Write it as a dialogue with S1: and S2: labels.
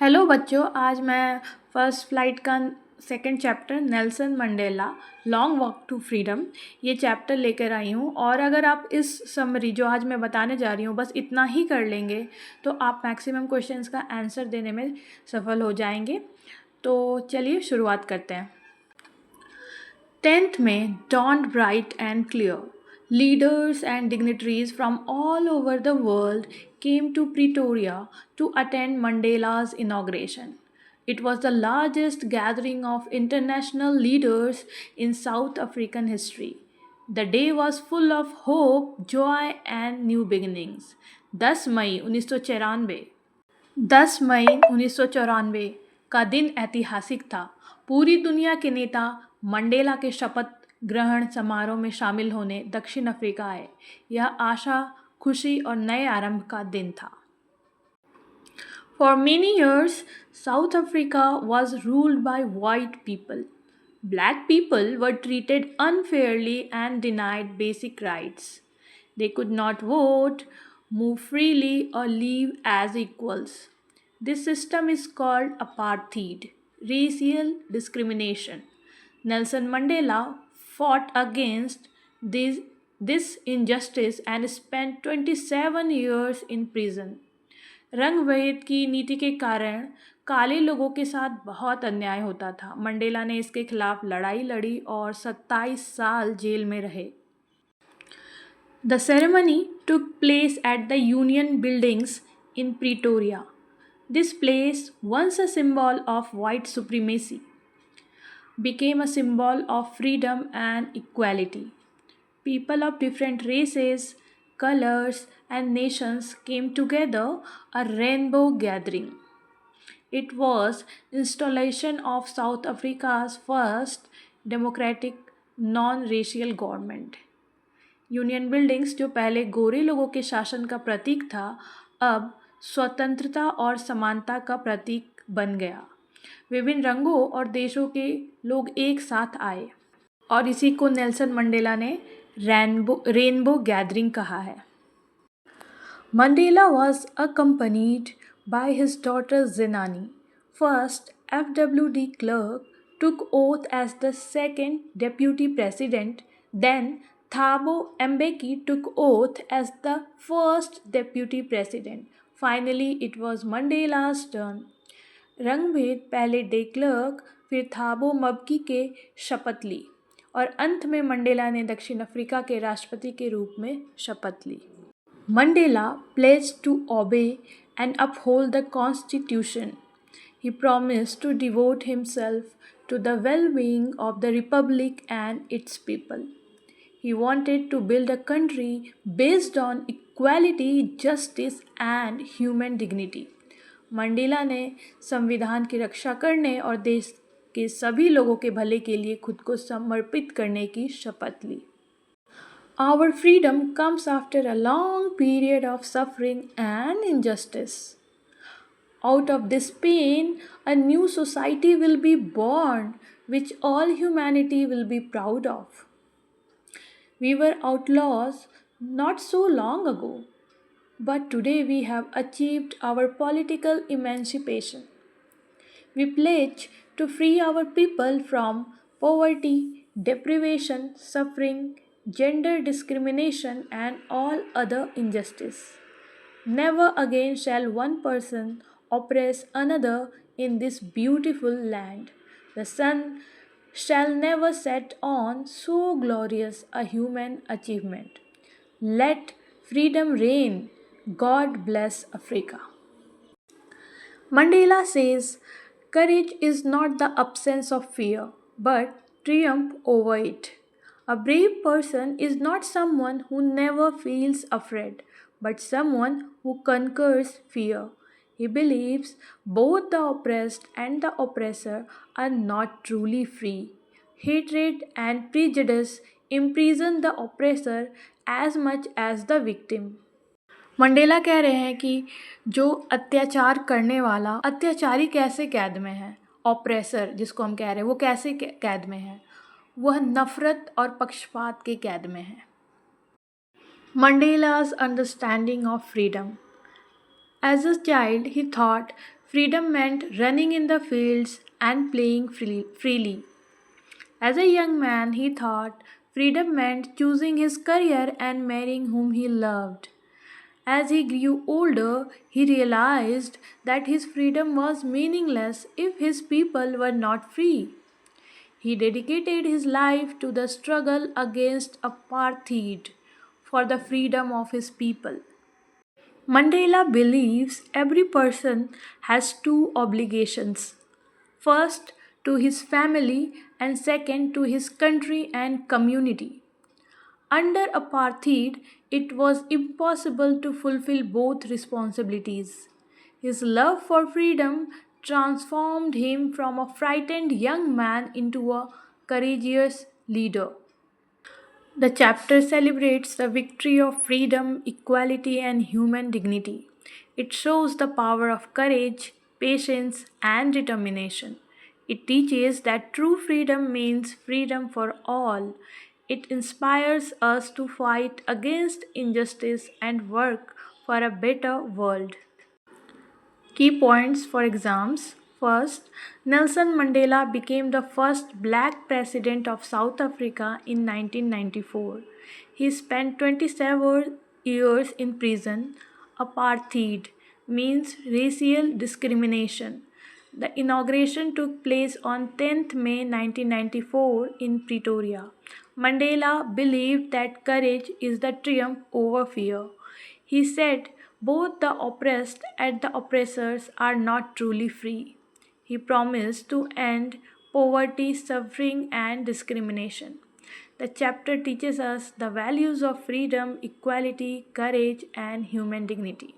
S1: Hello बच्चों, आज मैं फर्स्ट फ्लाइट का second chapter Nelson Mandela long walk to freedom ये चैप्टर लेकर आई हूँ। और अगर आप इस समरी जो आज मैं बताने जा रही हूँ बस इतना ही कर लेंगे तो आप मैक्सिमम क्वेश्चंस का आंसर देने में सफल हो जाएंगे। तो चलिए शुरुआत करते हैं। 10th May dawned bright and clear. Leaders and dignitaries from all over the world came to Pretoria to attend Mandela's inauguration. It was the largest gathering of international leaders in South African history. The day was full of hope, joy, and new beginnings. 10 मई 1994 10 मई 1994 का दिन ऐतिहासिक था। पूरी दुनिया के नेता Mandela के शपथ ग्रहण समारोह में शामिल होने दक्षिण अफ्रीका आए। यह आशा, खुशी और नए आरंभ का दिन था। For many years, South Africa was ruled by white people. Black people were treated unfairly and denied basic rights. They could not vote, move freely, or live as equals. This system is called apartheid, racial discrimination. Nelson Mandela fought against this injustice and spent 27 years in prison. रंग-भेद की नीति के कारण काले लोगों के साथ बहुत अन्याय होता था। मंडेला ने इसके खिलाफ लड़ाई लड़ी और 27 साल जेल में रहे। The ceremony took place at the Union Buildings in Pretoria. This place, once a symbol of white supremacy, became a symbol of freedom and equality. People of different races, colors, and nations came together, a rainbow gathering. It was installation of South Africa's first democratic non-racial government. Union buildings जो पहले गोरे लोगों के शासन का प्रतीक था, अब स्वतंत्रता और समानता का प्रतीक बन गया। विभिन्न रंगों और देशों के लोग एक साथ आए और इसी को नेल्सन मंडेला ने रेनबो गैदरिंग कहा है। Mandela was accompanied by his daughter Zenani. First, FWD Clerk took oath as the second deputy president. Then, Thabo Mbeki took oath as the first deputy president. Finally, it was Mandela's turn. रंगभेद पहले day clerk फिर थाबो मबकी के शपथ ली और अंत में Mandela ने दक्षिण Africa के राष्ट्रपति के रूप में शपथ ली। Mandela pledged to obey and uphold the Constitution. He promised to devote himself to the well-being of the Republic and its people. He wanted to build a country based on equality, justice, and human dignity. Mandela ने संविधान की रक्षा करने और देश के सभी लोगों के भले के लिए खुद को समर्पित करने की शपथ ली। Our freedom comes after a long period of suffering and injustice. Out of this pain, a new society will be born, which all humanity will be proud of. We were outlaws not so long ago, but today we have achieved our political emancipation. We pledge to free our people from poverty, deprivation, suffering, gender discrimination, and all other injustice. Never again shall one person oppress another in this beautiful land. The sun shall never set on so glorious a human achievement. Let freedom reign. God bless Africa. Mandela says, courage is not the absence of fear, but triumph over it. A brave person is not someone who never feels afraid, but someone who conquers fear. He believes both the oppressed and the oppressor are not truly free. Hatred and prejudice imprison the oppressor as much as the victim. Mandela कह रहे हैं कि जो अत्याचार करने वाला अत्याचारी कैसे कैद में है, ऑप्रेसर जिसको हम कह रहे हैं वो कैसे कैद में है, वह नफरत और पक्षपात के कैद में है। Mandela's understanding of freedom. As a child, he thought Freedom meant running in the fields and playing freely. As a young man, he thought freedom meant choosing his career and marrying whom he loved. As he grew older, he realized that his freedom was meaningless if his people were not free. He dedicated his life to the struggle against apartheid for the freedom of his people. Mandela believes every person has two obligations: first, to his family, and second, to his country and community. Under apartheid, it was impossible to fulfill both responsibilities. His love for freedom transformed him from a frightened young man into a courageous leader. The chapter celebrates the victory of freedom, equality, and human dignity. It shows the power of courage, patience, and determination. It teaches that true freedom means freedom for all. It inspires us to fight against injustice and work for a better world. Key points for exams. First, Nelson Mandela became the first black president of South Africa in 1994. He spent 27 years in prison. Apartheid means racial discrimination. The inauguration took place on 10th May 1994 in Pretoria. Mandela believed that courage is the triumph over fear. He said, both the oppressed and the oppressors are not truly free. He promised to end poverty, suffering, and discrimination. The chapter teaches us the values of freedom, equality, courage, and human dignity.